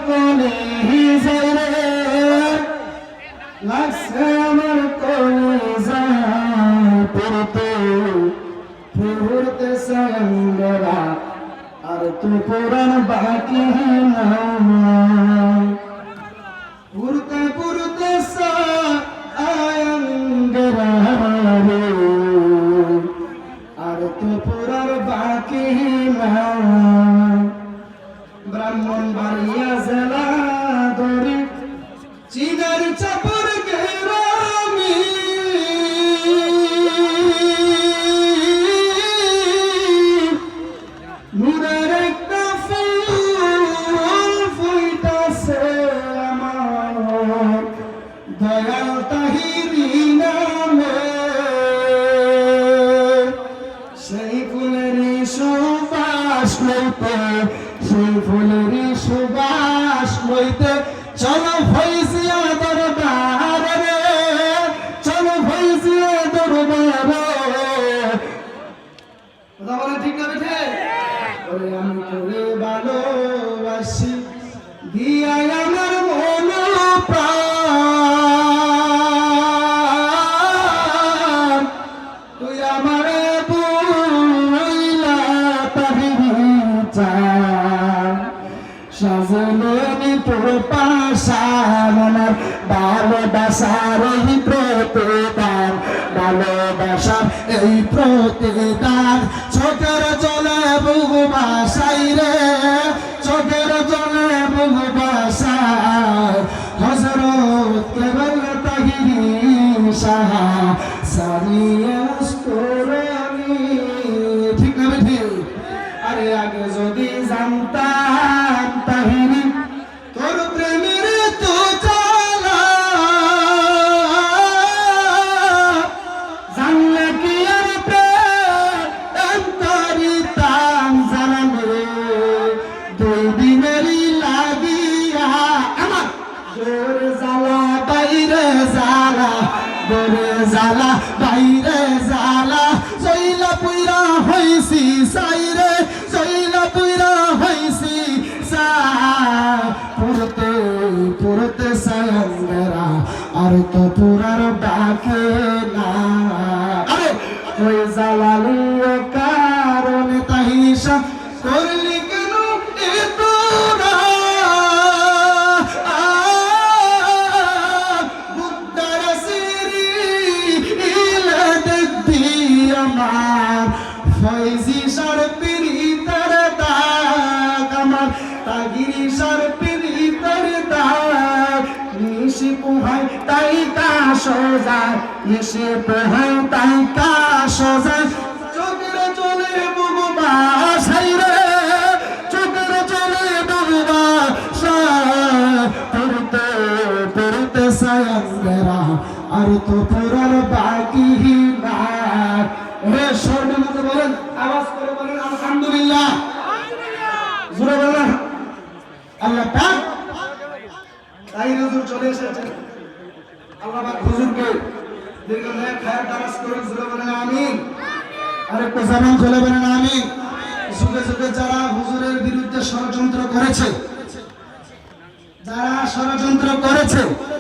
কলি হিজারে লাগছে আমার কলিজা পড়তে পড়তে সাঙ্গরা আর তুই পুরান বাকি না পড়তে পড়তে সাঙ্গরা আর তুই পুরার বাকি না ব্রাহ্মণবাড়িয়া জেলা ধরে চিনার চাপর গেরামি নূরের একটা ফুল ফুইতাছে আমার দয়াল তাহিরি নামে সেই ফুলেরই সুবাস লইতে সেই ফুলেরই সুবাস লইতে চলো ফৈজিয়া দরবার রে চলো ফৈজিয়া দরবার কথা বলে ঠিক না বেঠে ওরে আমি তোরে ভালোবাসি দিয়া আমার মন প্রাণ তুই আমারে বইলা তাহিরি চান সাজলেনি তোর পাশান আমার ভালোবাসার এই প্রতিদান ভালোবাসার এই প্রতিদান চোখের জলে বুবু বাসাই রে চোখের জলে বুবু বাসায় হযরত কেবল তাহিরি সাহা সারিয়ে মুস্কুরানি ঠিক না ঠিক আরে আগে যদি জানতাম তাহিরি তোর প্রেমের তো জ্বালা জানলে কি আর প্রেম করিতাম জানালে দুই দিনেরই লাগিয়া আমার জোর জ্বালা বাইরে জ্বালা বরে জ্বালা বাইরে জ্বালা জইলা পুইরা হইছি সাইরে জইলা পুইরা হইছি সা পুরতে পুরতে সাঙ্গরা আর তো পুরার ডাকে না আরে ওই জ্বালালিও কারণে তাহিসা করলি কেন এ তোরা বুদ্ধার সিরি ইলে দেখবি আমার ফয়জি সার পিরিতার দাগ আমার তাগিরি সার পিরিতার দাগ নিশি পোহাই তাই কাশ যায় নিশি পোহাই তাই কাশ যায় চোখের চলে বুবু বাসাই রে চোখের চলে বুবু বাসাই পড়তে পড়তে সাঙ্গরা আর তো পুরার বাকি না হে সর্বে মতো বলেন আওয়াজ করে বলেন আলহামদুলিল্লাহ জোরে বলেন আল্লাহ পাক তাই হুজুর চলে এসেছেন আল্লাহ পাক হুজুরকে দীর্ঘদিন খায়াত দারাজ করে জোরে বলেন আমিন আর একটু জামান খুলে বলেন আমিন যুগে যুগে যারা হুজুরের বিরুদ্ধে ষড়যন্ত্র করেছে যারা ষড়যন্ত্র করেছে